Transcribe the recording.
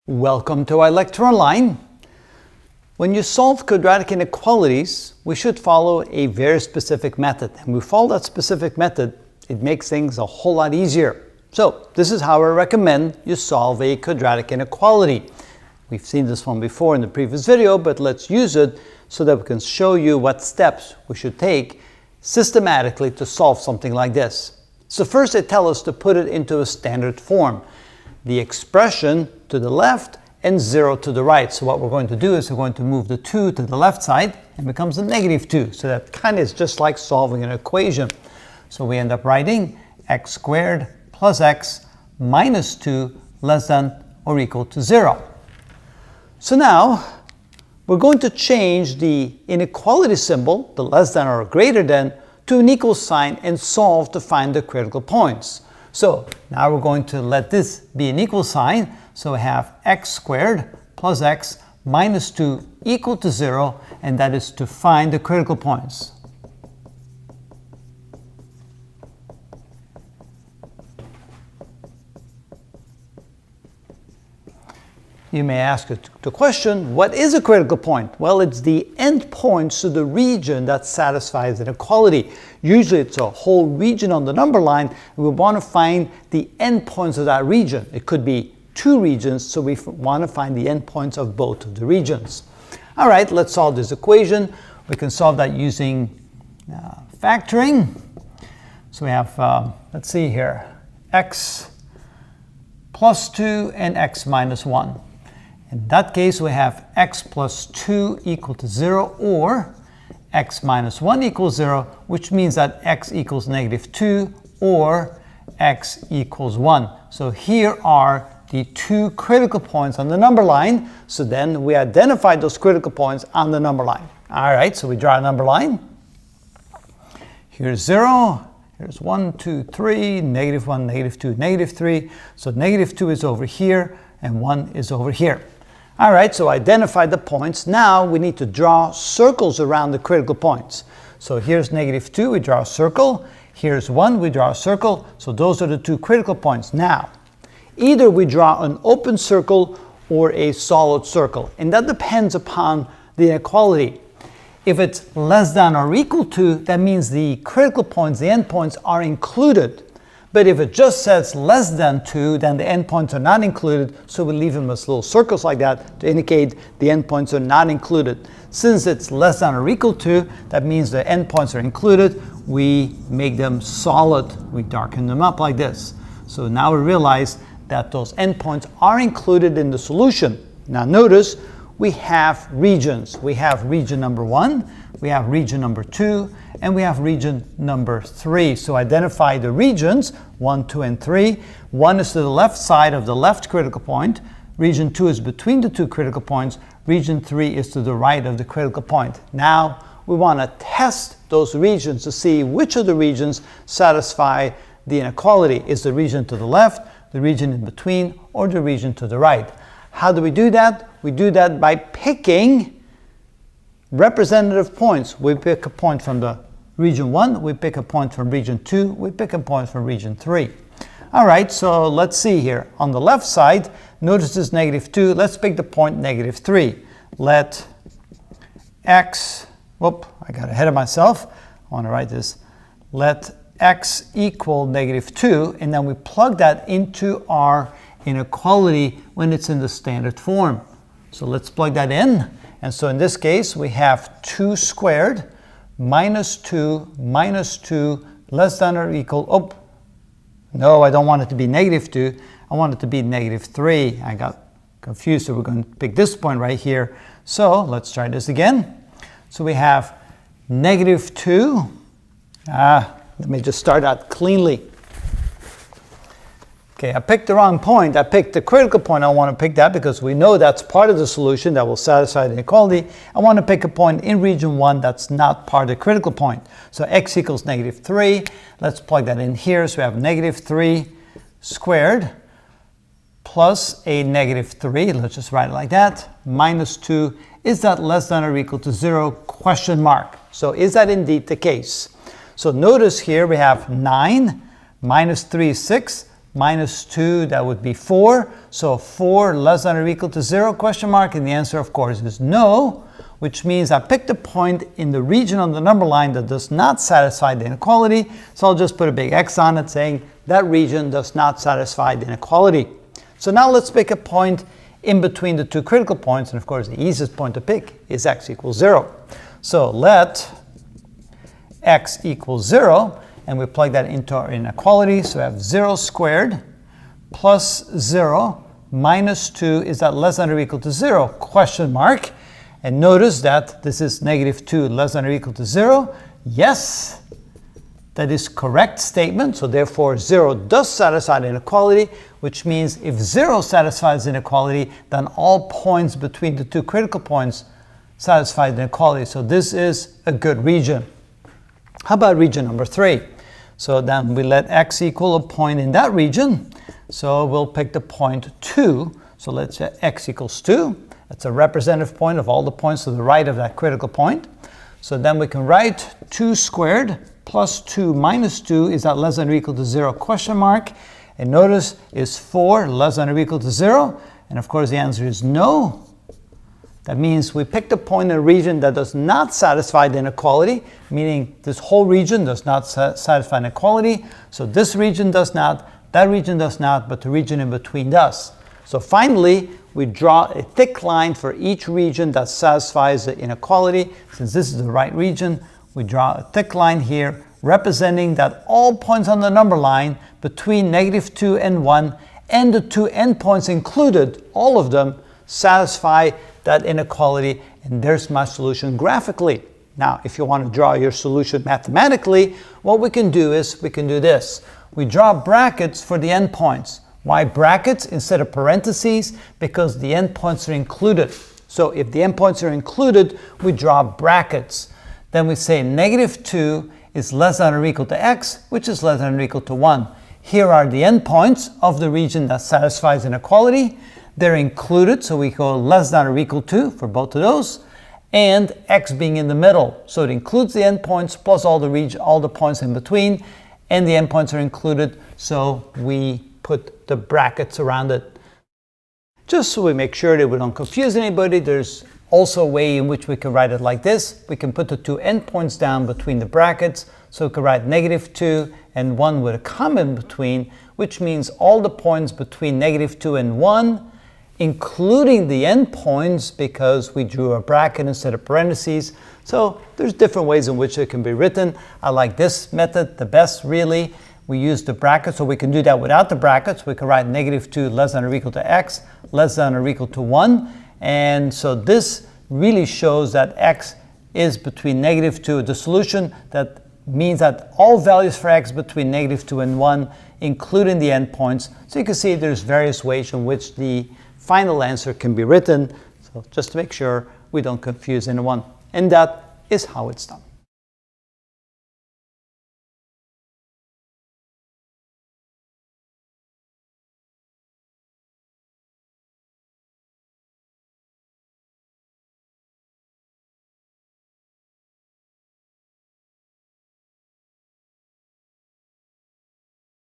Welcome to our lecture online. When you solve quadratic inequalities, we should follow a very specific method. And we follow that specific method, it makes things a whole lot easier. So this is how I recommend you solve a quadratic inequality. We've seen this one before in the previous video, but let's use it so that we can show you what steps we should take systematically to solve something like this. So first they tell us to put it into a standard form. The expression to the left and 0 to the right. So what we're going to do is we're going to move the 2 to the left side and becomes a negative 2. So that kind of is just like solving an equation. So we end up writing x squared plus x minus 2 less than or equal to 0. So now we're going to change the inequality symbol, the less than or greater than, to an equal sign and solve to find the critical points. So now we're going to let this be an equal sign. So we have x squared plus x minus 2 equal to 0, and that is to find the critical points. You may ask the question, what is a critical point? Well, it's the endpoints to the region that satisfies inequality. Usually it's a whole region on the number line, and we want to find the endpoints of that region. It could be two regions, so we want to find the endpoints of both of the regions. All right, let's solve this equation. We can solve that using factoring. So we have, let's see here, x plus 2 and x minus 1. In that case, we have x plus 2 equal to 0 or x minus 1 equals 0, which means that x equals negative 2 or x equals 1. So here are the two critical points on the number line. So then we identify those critical points on the number line. All right, so we draw a number line. Here's 0. Here's 1, 2, 3, negative 1, negative 2, negative 3. So negative 2 is over here and 1 is over here. All right, so identify the points. Now we need to draw circles around the critical points. So here's negative 2, we draw a circle. Here's 1, we draw a circle. So those are the two critical points. Now, either we draw an open circle or a solid circle, and that depends upon the inequality. If it's less than or equal to, that means the critical points, the endpoints, are included. But if it just says less than 2, then the endpoints are not included, so we leave them as little circles like that to indicate the endpoints are not included. Since it's less than or equal to, that means the endpoints are included. We make them solid. We darken them up like this. So now we realize that those endpoints are included in the solution. Now notice we have regions. We have region number 1, we have region number 2, and we have region number 3. So identify the regions, 1, 2, and 3. 1 is to the left side of the left critical point. Region 2 is between the two critical points. Region 3 is to the right of the critical point. Now we want to test those regions to see which of the regions satisfy the inequality. Is the region to the left, the region in between, or the region to the right? How do we do that? We do that by picking representative points. We pick a point from the region 1, we pick a point from region 2, we pick a point from region 3. All right, so let's see here. On the left side, notice this negative 2. Let's pick the point negative 3. Let x, whoop, I got ahead of myself. I want to write this. Let x equal negative 2, and then we plug that into our inequality when it's in the standard form. So let's plug that in. And so in this case, we have 2 squared minus 2 less than or equal, oh, no, I don't want it to be negative 2. I want it to be negative 3. I got confused, so we're going to pick this point right here. So let's try this again. So we have negative 2. Let me just start out cleanly. Okay, I picked the wrong point. I picked the critical point. I want to pick that because we know that's part of the solution that will satisfy the inequality. I want to pick a point in region 1 that's not part of the critical point. So x equals negative 3. Let's plug that in here. So we have negative 3 squared plus a negative 3. Let's just write it like that. Minus 2. Is that less than or equal to 0? Question mark. So is that indeed the case? So notice here we have 9 minus 3 is 6. minus 2, that would be 4. So 4 less than or equal to 0, question mark, and the answer, of course, is no, which means I picked a point in the region on the number line that does not satisfy the inequality. So I'll just put a big X on it saying that region does not satisfy the inequality. So now let's pick a point in between the two critical points, and of course the easiest point to pick is x equals 0. So let x equals 0, and we plug that into our inequality. So we have 0 squared plus 0 minus 2, is that less than or equal to 0? Question mark. And notice that this is negative 2 less than or equal to 0. Yes, that is correct statement. So therefore 0 does satisfy the inequality, which means if 0 satisfies the inequality, then all points between the two critical points satisfy the inequality. So this is a good region. How about region number 3? So then we let x equal a point in that region. So we'll pick the point 2. So let's say x equals 2. That's a representative point of all the points to the right of that critical point. So then we can write 2 squared plus 2 minus 2, is that less than or equal to 0? Question mark. And notice, is 4 less than or equal to 0? And of course the answer is no. That means we picked a point in a region that does not satisfy the inequality, meaning this whole region does not satisfy inequality. So this region does not, that region does not, but the region in between does. So finally, we draw a thick line for each region that satisfies the inequality. Since this is the right region, we draw a thick line here representing that all points on the number line between negative 2 and 1 and the two endpoints included, all of them, satisfy that inequality, and there's my solution graphically. Now, if you want to draw your solution mathematically, what we can do is we can do this. We draw brackets for the endpoints. Why brackets instead of parentheses? Because the endpoints are included. So if the endpoints are included, we draw brackets. Then we say negative 2 is less than or equal to x, which is less than or equal to 1. Here are the endpoints of the region that satisfies inequality. They're included, so we go less than or equal to for both of those, and x being in the middle. So it includes the endpoints plus all the points in between, and the endpoints are included, so we put the brackets around it. Just so we make sure that we don't confuse anybody, there's also a way in which we can write it like this. We can put the two endpoints down between the brackets, so we can write negative 2 and 1 with a comma in between, which means all the points between negative 2 and 1, including the endpoints, because we drew a bracket instead of parentheses. So there's different ways in which it can be written. I like this method the best, really. We use the brackets, so we can do that without the brackets. We can write negative 2 less than or equal to x, less than or equal to 1. And so this really shows that x is between negative 2. The solution that means that all values for x between negative 2 and 1, including the endpoints. So you can see there's various ways in which the final answer can be written. So just to make sure we don't confuse anyone. And that is how it's done.